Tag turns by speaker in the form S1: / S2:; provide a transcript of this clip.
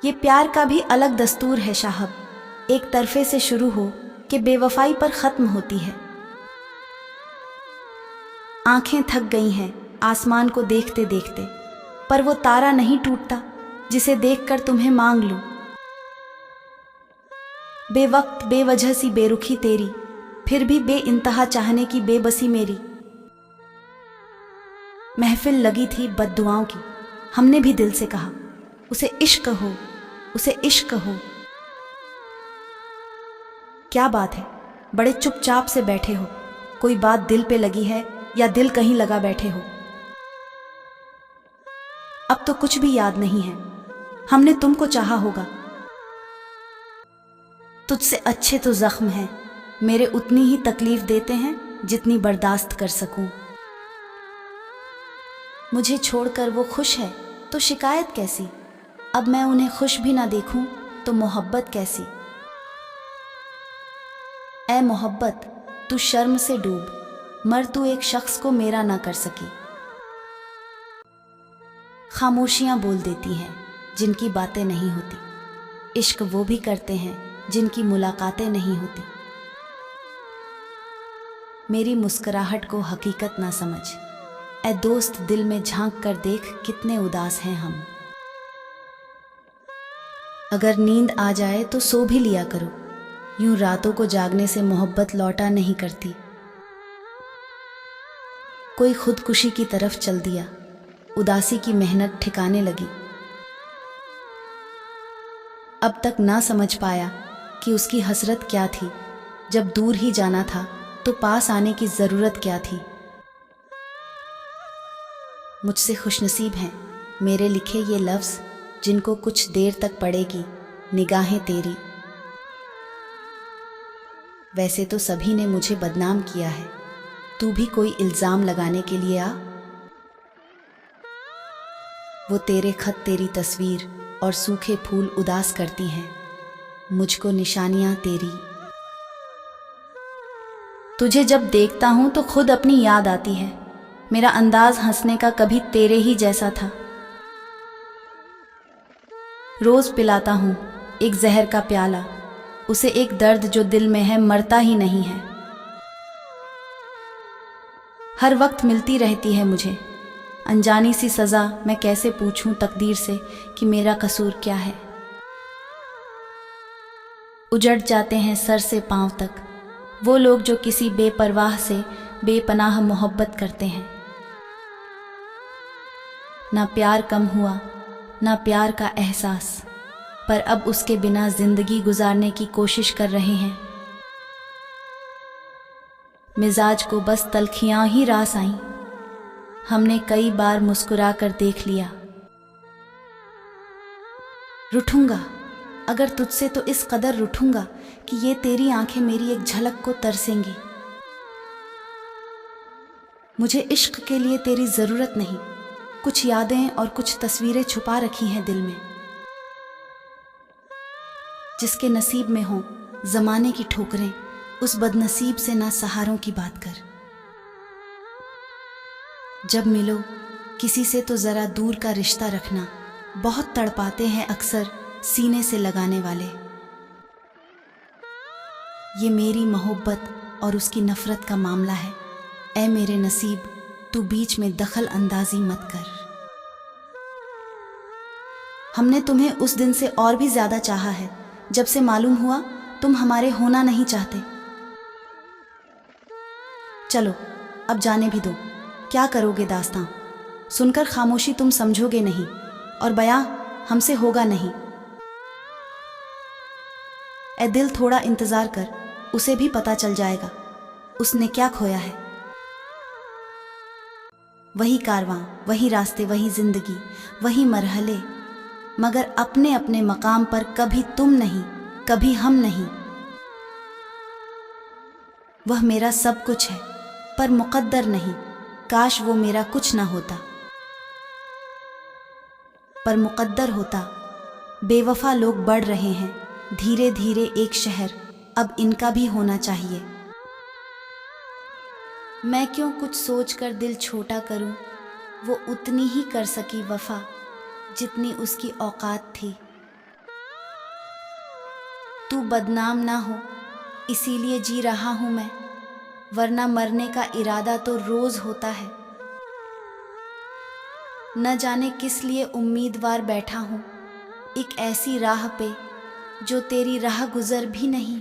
S1: ये प्यार का भी अलग दस्तूर है साहब, एक तरफे से शुरू हो कि बेवफाई पर ख़त्म होती है। आंखें थक गई हैं आसमान को देखते देखते, पर वो तारा नहीं टूटता जिसे देखकर तुम्हें मांग लूं। बेवक्त बेवजह सी बेरुखी तेरी, फिर भी बेइंतहा चाहने की बेबसी मेरी। महफिल लगी थी बद्दुआओं की, हमने भी दिल से कहा उसे इश्क हो, उसे इश्क हो। क्या बात है, बड़े चुपचाप से बैठे हो, कोई बात दिल पे लगी है या दिल कहीं लगा बैठे हो? अब तो कुछ भी याद नहीं है, हमने तुमको चाहा होगा। तुझसे अच्छे तो जख्म हैं, मेरे उतनी ही तकलीफ देते हैं जितनी बर्दाश्त कर सकूं। मुझे छोड़कर वो खुश है तो शिकायत कैसी, अब मैं उन्हें खुश भी ना देखूं तो मोहब्बत कैसी। ऐ मोहब्बत तू शर्म से डूब, मर तू एक शख्स को मेरा ना कर सकी। खामोशियां बोल देती हैं जिनकी बातें नहीं होती, इश्क वो भी करते हैं जिनकी मुलाकातें नहीं होती। मेरी मुस्कुराहट को हकीकत ना समझ, ऐ दोस्त दिल में झांक कर देख कितने उदास हैं हम। अगर नींद आ जाए तो सो भी लिया करो, यूं रातों को जागने से मोहब्बत लौटा नहीं करती। कोई खुदकुशी की तरफ चल दिया, उदासी की मेहनत ठिकाने लगी। अब तक ना समझ पाया कि उसकी हसरत क्या थी, जब दूर ही जाना था तो पास आने की ज़रूरत क्या थी। मुझसे खुशनसीब हैं मेरे लिखे ये लफ्ज़, जिनको कुछ देर तक पड़ेगी निगाहें तेरी। वैसे तो सभी ने मुझे बदनाम किया है, तू भी कोई इल्ज़ाम लगाने के लिए आ। वो तेरे खत तेरी तस्वीर और सूखे फूल उदास करती हैं, मुझको निशानियां तेरी। तुझे जब देखता हूं तो खुद अपनी याद आती है, मेरा अंदाज हंसने का कभी तेरे ही जैसा था। रोज पिलाता हूं एक जहर का प्याला, उसे एक दर्द जो दिल में है मरता ही नहीं है। हर वक्त मिलती रहती है मुझे अनजानी सी सज़ा, मैं कैसे पूछूं तकदीर से कि मेरा कसूर क्या है। उजड़ जाते हैं सर से पांव तक वो लोग जो किसी बेपरवाह से बेपनाह मोहब्बत करते हैं। ना प्यार कम हुआ ना प्यार का एहसास, पर अब उसके बिना जिंदगी गुजारने की कोशिश कर रहे हैं। मिजाज को बस तलखियां ही रास आईं, हमने कई बार मुस्कुरा कर देख लिया। रूठूंगा अगर तुझसे तो इस कदर रूठूंगा कि ये तेरी आंखें मेरी एक झलक को तरसेंगी। मुझे इश्क के लिए तेरी ज़रूरत नहीं, कुछ यादें और कुछ तस्वीरें छुपा रखी हैं दिल में। जिसके नसीब में हो ज़माने की ठोकरें, उस बदनसीब से ना सहारों की बात कर। जब मिलो किसी से तो ज़रा दूर का रिश्ता रखना, बहुत तड़पाते हैं अक्सर सीने से लगाने वाले। ये मेरी मोहब्बत और उसकी नफ़रत का मामला है, ऐ मेरे नसीब तू बीच में दखल अंदाजी मत कर। हमने तुम्हें उस दिन से और भी ज़्यादा चाहा है जब से मालूम हुआ तुम हमारे होना नहीं चाहते। चलो अब जाने भी दो, क्या करोगे दास्तां, सुनकर खामोशी तुम समझोगे नहीं और बयां हमसे होगा नहीं। ए दिल थोड़ा इंतज़ार कर, उसे भी पता चल जाएगा उसने क्या खोया है। वही कारवां वही रास्ते वही जिंदगी वही मरहले, मगर अपने अपने मकाम पर कभी तुम नहीं कभी हम नहीं। वह मेरा सब कुछ है पर मुकद्दर नहीं, काश वो मेरा कुछ ना होता। पर मुकद्दर होता, बेवफा लोग बढ़ रहे हैं धीरे धीरे एक शहर, अब इनका भी होना चाहिए। मैं क्यों कुछ सोचकर दिल छोटा करूं, वो उतनी ही कर सकी वफा जितनी उसकी औकात थी। तू बदनाम ना हो इसीलिए जी रहा हूँ मैं, वरना मरने का इरादा तो रोज होता है। न जाने किस लिए उम्मीदवार बैठा हूँ एक ऐसी राह पे जो तेरी राह गुजर भी नहीं।